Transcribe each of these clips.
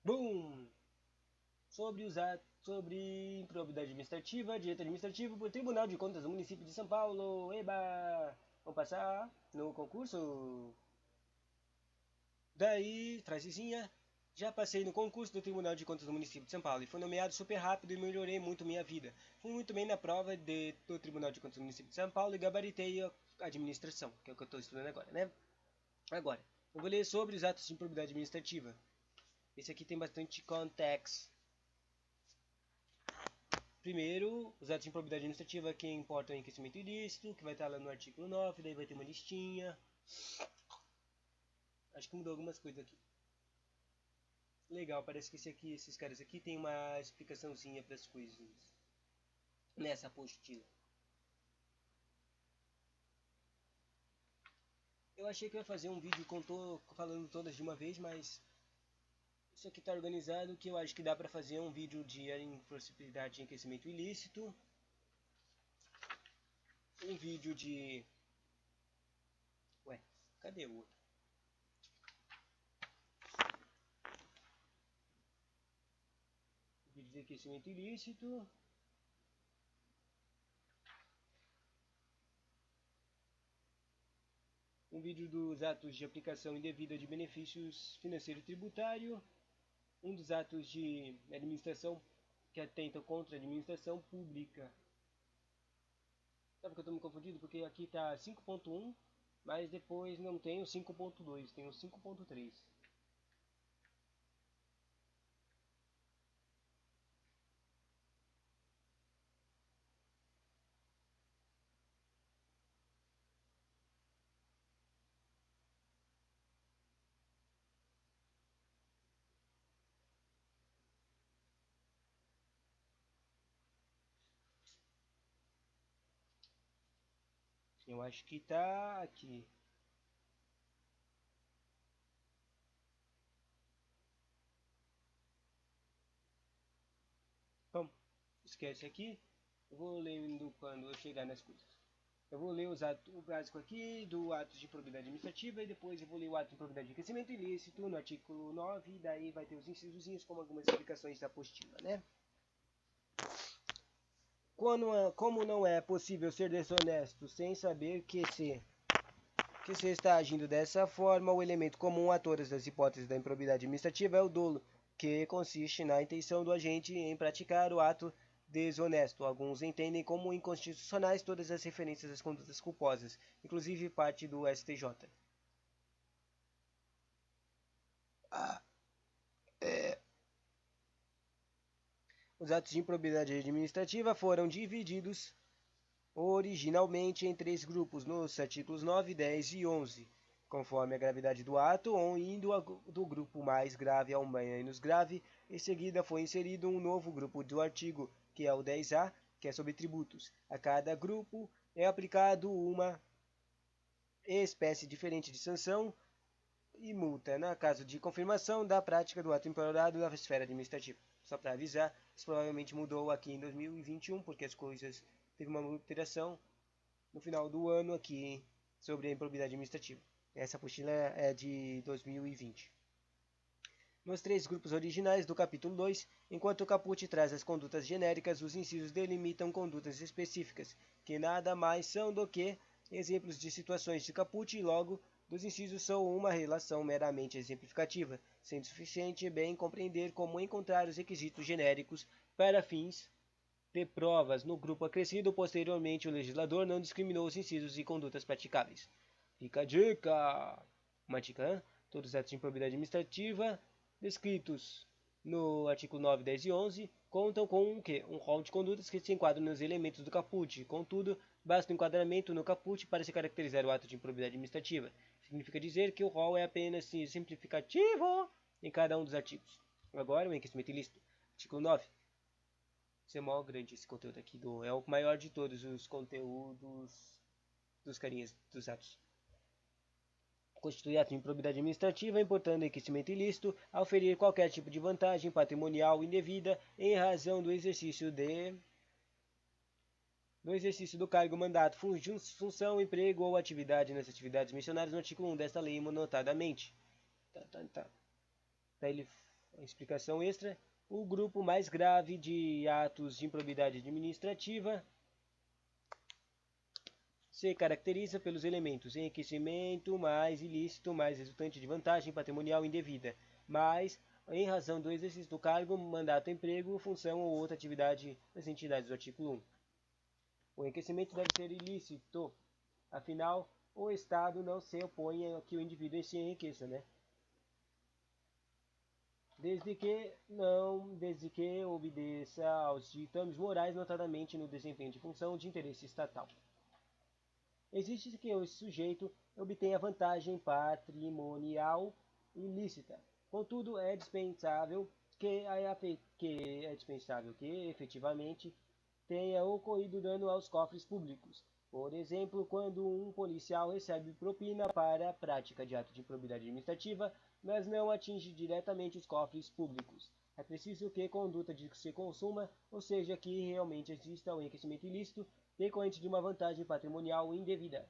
Bum! Sobre improbidade administrativa, direito administrativo por Tribunal de Contas do município de São Paulo. Eba! Vamos passar no concurso. Daí, frasezinha. Já passei no concurso do Tribunal de Contas do município de São Paulo e fui nomeado super rápido e melhorei muito minha vida. Fui muito bem na prova do Tribunal de Contas do município de São Paulo e gabaritei a administração, que é o que eu estou estudando agora, né? Agora, eu vou ler sobre os atos de improbidade administrativa. Esse aqui tem bastante contexto. Primeiro, os atos de improbidade administrativa que importam em enriquecimento ilícito, que vai estar lá no artigo 9, daí vai ter uma listinha. Acho que mudou algumas coisas aqui. Legal, parece que esses caras aqui tem uma explicaçãozinha para as coisas nessa apostila. Eu achei que eu ia fazer um vídeo falando todas de uma vez, mas isso aqui está organizado que eu acho que dá para fazer um vídeo de impossibilidade de enriquecimento ilícito, um vídeo de... Ué, cadê o outro? Vídeo de enriquecimento ilícito. Um vídeo dos atos de aplicação indevida de benefícios financeiro tributário. Um dos atos de administração que atentam contra a administração pública. Sabe que eu estou me confundindo? Porque aqui está 5.1, mas depois não tem o 5.2, tem o 5.3. Eu acho que está aqui. Bom, esquece aqui. Eu vou lendo quando eu chegar nas coisas. Eu vou ler o básico aqui do ato de improbidade administrativa e depois eu vou ler o ato de improbidade de enriquecimento ilícito no artigo 9 e daí vai ter os incisozinhos como algumas explicações da apostila, né? Como não é possível ser desonesto sem saber que se está agindo dessa forma, o elemento comum a todas as hipóteses da improbidade administrativa é o dolo, que consiste na intenção do agente em praticar o ato desonesto. Alguns entendem como inconstitucionais todas as referências às condutas culposas, inclusive parte do STJ. Os atos de improbidade administrativa foram divididos originalmente em três grupos, nos artigos 9, 10 e 11, conforme a gravidade do ato, indo do grupo mais grave ao menos grave. Em seguida foi inserido um novo grupo do artigo, que é o 10A, que é sobre tributos. A cada grupo é aplicado uma espécie diferente de sanção e multa, no caso de confirmação da prática do ato improrado da esfera administrativa. Só para avisar, isso provavelmente mudou aqui em 2021, porque as coisas teve uma alteração no final do ano aqui sobre a improbidade administrativa. Essa apostila é de 2020. Nos três grupos originais do capítulo 2, enquanto o caput traz as condutas genéricas, os incisos delimitam condutas específicas, que nada mais são do que exemplos de situações de caput e logo dos incisos são uma relação meramente exemplificativa, sendo suficiente bem compreender como encontrar os requisitos genéricos para fins de provas. No grupo acrescido, posteriormente o legislador não discriminou os incisos e condutas praticáveis. Fica a dica! Uma dica, todos os atos de improbidade administrativa descritos no artigo 9, 10 e 11 contam com um rol de condutas que se enquadram nos elementos do caput. Contudo, basta o enquadramento no caput para se caracterizar o ato de improbidade administrativa. Significa dizer que o rol é apenas simplificativo em cada um dos artigos. Agora, o enriquecimento ilícito. Artigo 9. Isso é mó grande esse conteúdo aqui. É o maior de todos os conteúdos dos carinhas dos atos. Constitui ato de improbidade administrativa, importando enriquecimento ilícito, a oferir qualquer tipo de vantagem patrimonial indevida em razão do exercício do cargo, mandato, função, emprego ou atividade nas atividades mencionadas no artigo 1 desta lei, notadamente. Tá. Daí ele explicação extra, o grupo mais grave de atos de improbidade administrativa se caracteriza pelos elementos enriquecimento mais ilícito, mais resultante de vantagem patrimonial indevida, mais em razão do exercício do cargo, mandato, emprego, função ou outra atividade das entidades do artigo 1. O enriquecimento deve ser ilícito, afinal, o Estado não se opõe a que o indivíduo se enriqueça, né? Desde que obedeça aos ditames morais, notadamente no desempenho de função de interesse estatal. Existe que o sujeito obtenha vantagem patrimonial ilícita. Contudo, é dispensável que efetivamente tenha ocorrido dano aos cofres públicos. Por exemplo, quando um policial recebe propina para a prática de ato de improbidade administrativa, mas não atinge diretamente os cofres públicos. É preciso que a conduta se consuma, ou seja, que realmente exista o enriquecimento ilícito decorrente de uma vantagem patrimonial indevida.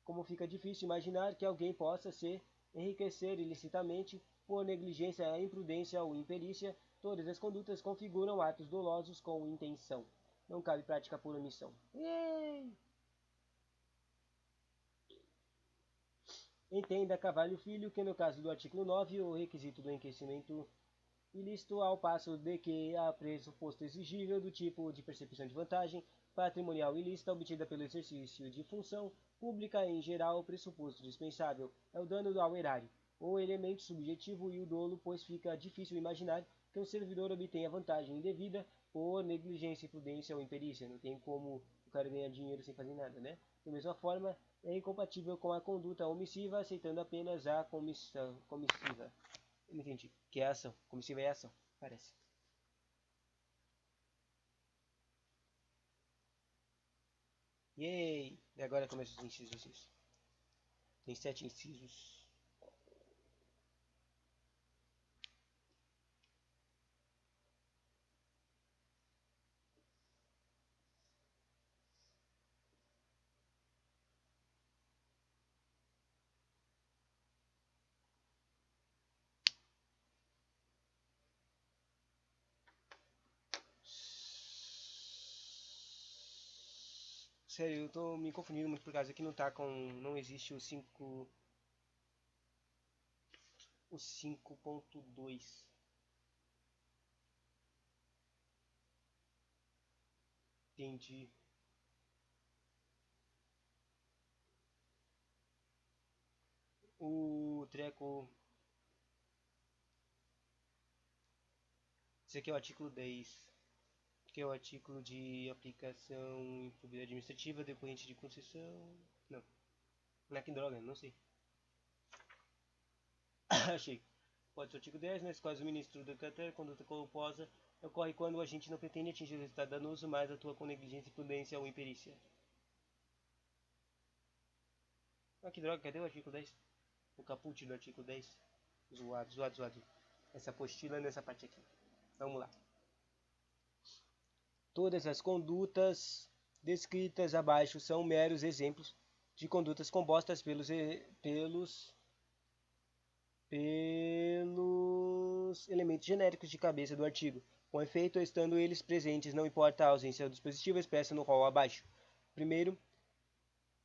Como fica difícil imaginar que alguém possa se enriquecer ilicitamente por negligência, imprudência ou imperícia, todas as condutas configuram atos dolosos com intenção. Não cabe prática por omissão. Entenda, Carvalho Filho, que no caso do artigo 9, o requisito do enriquecimento ilícito, ao passo de que há pressuposto exigível do tipo de percepção de vantagem patrimonial ilícita obtida pelo exercício de função pública em geral, o pressuposto dispensável é o dano ao erário, o elemento subjetivo e o dolo, pois fica difícil imaginar que um servidor obtenha vantagem indevida por negligência, imprudência ou imperícia. Não tem como o cara ganhar dinheiro sem fazer nada, né? Da mesma forma, é incompatível com a conduta omissiva, aceitando apenas a comissiva. Não entendi. Que é ação. Comissiva é ação, parece. Yay! E agora começa os incisos. Tem 7 incisos. Sério, eu tô me confundindo muito por causa que não tá com. Não existe o 5. O 5.2. Entendi. O treco. Esse aqui é o artigo 10. Que é o artigo de aplicação em propriedade administrativa decorrente de concessão. Não. Não é que droga, não sei. Achei. Pode ser o artigo 10, nesse caso o ministro da carteira, conduta culposa, ocorre quando o agente não pretende atingir o resultado danoso, mas atua com negligência, imprudência ou imperícia. Ah, que droga, cadê o artigo 10? O caput do artigo 10. Zoado. Essa apostila nessa parte aqui. Vamos lá. Todas as condutas descritas abaixo são meros exemplos de condutas compostas pelos elementos genéricos de cabeça do artigo. Com efeito, estando eles presentes, não importa a ausência do dispositivo expressa no rol abaixo. Primeiro,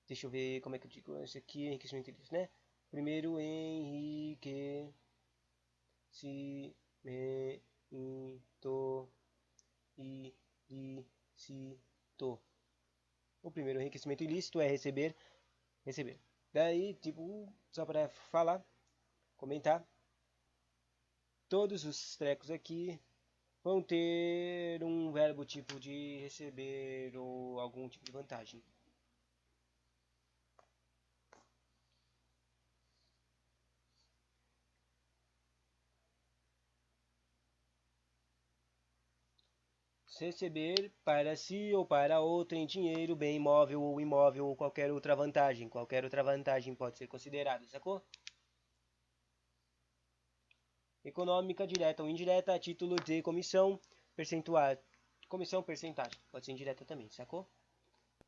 deixa eu ver como é que eu digo. Esse aqui é enriquecimento ilícito, né? Primeiro, enriquecimento ilícito. O primeiro enriquecimento ilícito é receber. Daí, tipo, só para falar, comentar, todos os trecos aqui vão ter um verbo tipo de receber ou algum tipo de vantagem. Receber para si ou para outro em dinheiro, bem imóvel ou imóvel ou qualquer outra vantagem. Qualquer outra vantagem pode ser considerada, sacou? Econômica, direta ou indireta, a título de comissão, percentual. Comissão, percentagem. Pode ser indireta também, sacou?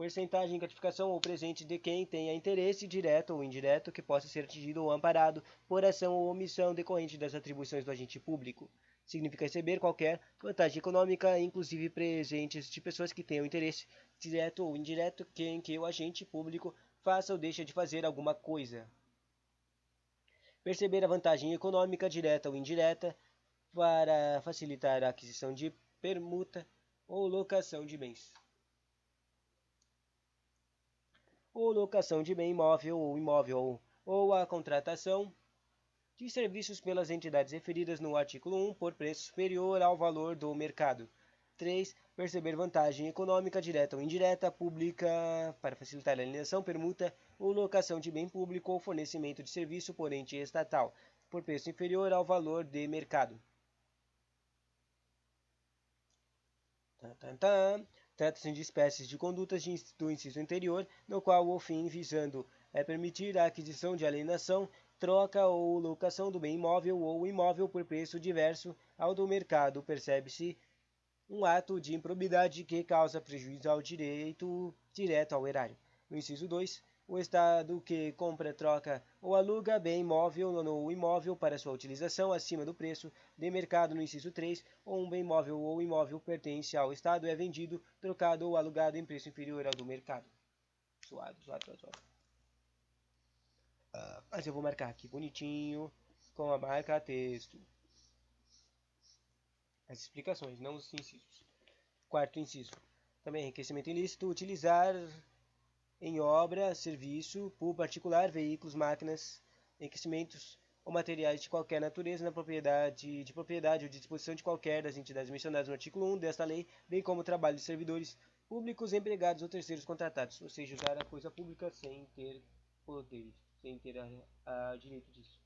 porcentagem, gratificação ou presente de quem tenha interesse direto ou indireto que possa ser atingido ou amparado por ação ou omissão decorrente das atribuições do agente público. Significa receber qualquer vantagem econômica, inclusive presentes de pessoas que tenham interesse direto ou indireto em que o agente público faça ou deixe de fazer alguma coisa. Perceber a vantagem econômica direta ou indireta para facilitar a aquisição de permuta ou locação de bens. Ou locação de bem imóvel ou imóvel ou a contratação de serviços pelas entidades referidas no artigo 1 por preço superior ao valor do mercado. 3. Perceber vantagem econômica direta ou indireta pública para facilitar a alienação, permuta ou locação de bem público ou fornecimento de serviço por ente estatal, por preço inferior ao valor de mercado. Trata-se de espécies de condutas do inciso anterior, no qual o fim visando é permitir a aquisição de alienação, troca ou locação do bem imóvel ou imóvel por preço diverso ao do mercado. Percebe-se um ato de improbidade que causa prejuízo ao direito direto ao erário. No inciso 2, o Estado que compra, troca ou aluga bem imóvel ou imóvel para sua utilização acima do preço de mercado no inciso 3, ou um bem imóvel ou imóvel pertence ao Estado é vendido, trocado ou alugado em preço inferior ao do mercado. Suado. Mas eu vou marcar aqui bonitinho com a marca texto. As explicações, não os incisos. Quarto inciso. Também enriquecimento ilícito, utilizar em obra, serviço, por particular, veículos, máquinas, enriquecimentos ou materiais de qualquer natureza na propriedade ou de disposição de qualquer das entidades mencionadas no artigo 1 desta lei, bem como trabalho de servidores públicos, empregados ou terceiros contratados, ou seja, usar a coisa pública sem ter poderes, sem ter a direito disso.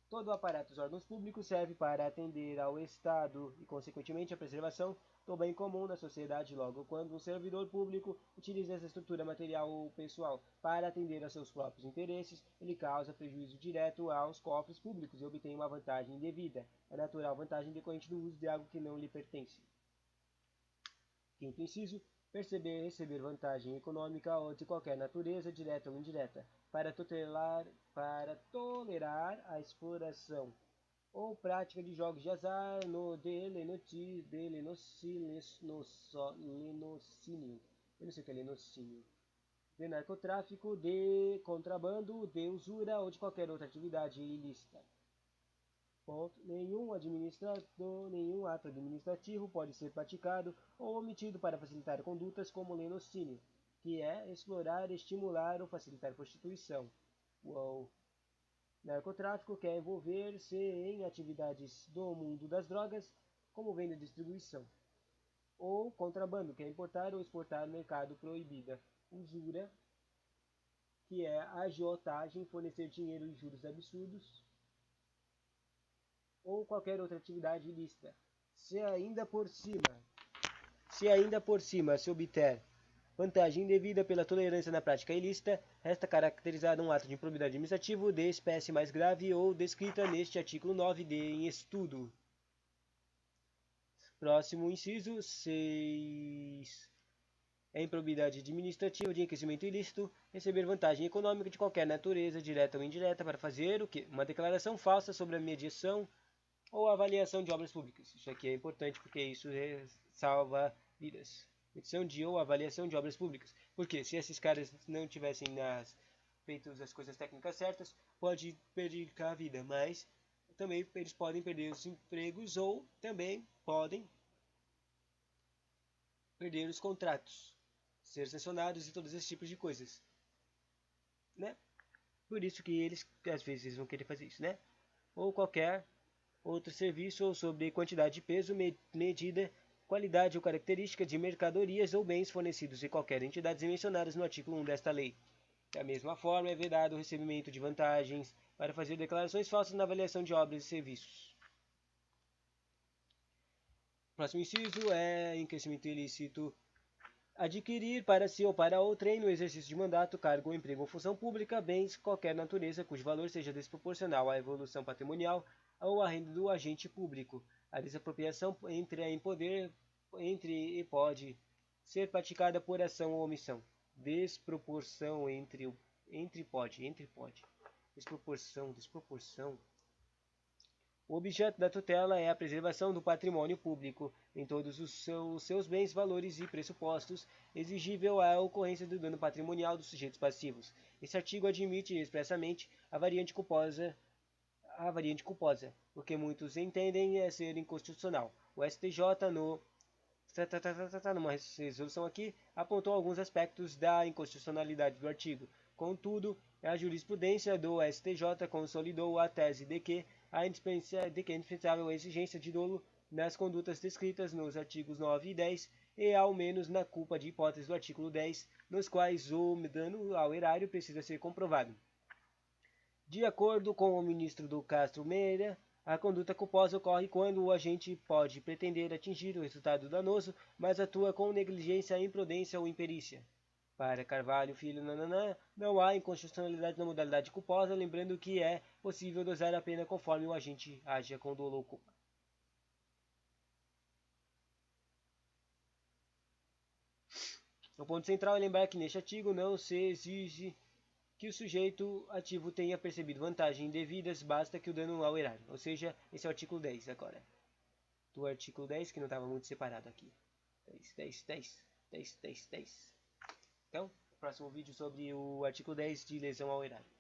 Todo o aparato dos órgãos públicos serve para atender ao Estado e, consequentemente, à preservação do bem comum da sociedade. Logo, quando um servidor público utiliza essa estrutura material ou pessoal para atender a seus próprios interesses, ele causa prejuízo direto aos cofres públicos e obtém uma vantagem indevida, a natural vantagem decorrente do uso de algo que não lhe pertence. Quinto inciso. Receber vantagem econômica ou de qualquer natureza, direta ou indireta, para tolerar a exploração ou prática de jogos de azar, de narcotráfico, de contrabando, de usura ou de qualquer outra atividade ilícita. Ponto. Nenhum ato administrativo pode ser praticado ou omitido para facilitar condutas como lenocínio, que é explorar, estimular ou facilitar prostituição. Narcotráfico quer envolver-se em atividades do mundo das drogas, como venda e distribuição. Ou contrabando, que é importar ou exportar no mercado proibida. Usura, que é agiotagem, fornecer dinheiro e juros absurdos. Ou qualquer outra atividade ilícita. Se ainda por cima se obter vantagem indevida pela tolerância na prática ilícita, resta caracterizado um ato de improbidade administrativo de espécie mais grave ou descrita neste artigo 9d em estudo. Próximo inciso 6. É improbidade administrativa de enriquecimento ilícito receber vantagem econômica de qualquer natureza, direta ou indireta, para fazer o quê? Uma declaração falsa sobre a mediação ou avaliação de obras públicas. Isso aqui é importante porque isso salva vidas. Medição de ou avaliação de obras públicas. Porque se esses caras não tivessem feito as coisas técnicas certas, pode perder a vida, mas também eles podem perder os empregos ou também podem perder os contratos, ser sancionados e todos esses tipos de coisas, né? Por isso que eles às vezes vão querer fazer isso, né? Ou qualquer outro serviço ou sobre quantidade de peso, medida, qualidade ou característica de mercadorias ou bens fornecidos em qualquer entidade mencionadas no artigo 1 desta lei. Da mesma forma, é vedado o recebimento de vantagens para fazer declarações falsas na avaliação de obras e serviços. Próximo inciso é enriquecimento ilícito. Adquirir para si ou para outrem, no exercício de mandato, cargo ou emprego ou função pública, bens de qualquer natureza cujo valor seja desproporcional à evolução patrimonial ou à renda do agente público. A desapropriação entre e pode ser praticada por ação ou omissão. Desproporção pode. Desproporção. O objeto da tutela é a preservação do patrimônio público em todos os seus bens, valores e pressupostos, exigível a ocorrência do dano patrimonial dos sujeitos passivos. Este artigo admite expressamente a variante culposa, o que muitos entendem ser inconstitucional. O STJ, numa resolução aqui, apontou alguns aspectos da inconstitucionalidade do artigo. Contudo, a jurisprudência do STJ consolidou a tese de que é indispensável a exigência de dolo nas condutas descritas nos artigos 9 e 10 e ao menos na culpa de hipótese do artigo 10, nos quais o dano ao erário precisa ser comprovado. De acordo com o ministro do Castro Meira, a conduta culposa ocorre quando o agente pode pretender atingir o resultado danoso, mas atua com negligência, imprudência ou imperícia. Para Carvalho Filho, não há inconstitucionalidade na modalidade culposa, lembrando que é possível dosar a pena conforme o agente haja com dolo ou culpa. O ponto central é lembrar que neste artigo não se exige que o sujeito ativo tenha percebido vantagens indevidas, basta que o dano ao erário. Ou seja, esse é o artigo 10 agora. Do artigo 10, que não estava muito separado aqui. 10. Então, próximo vídeo sobre o artigo 10 de lesão ao erário.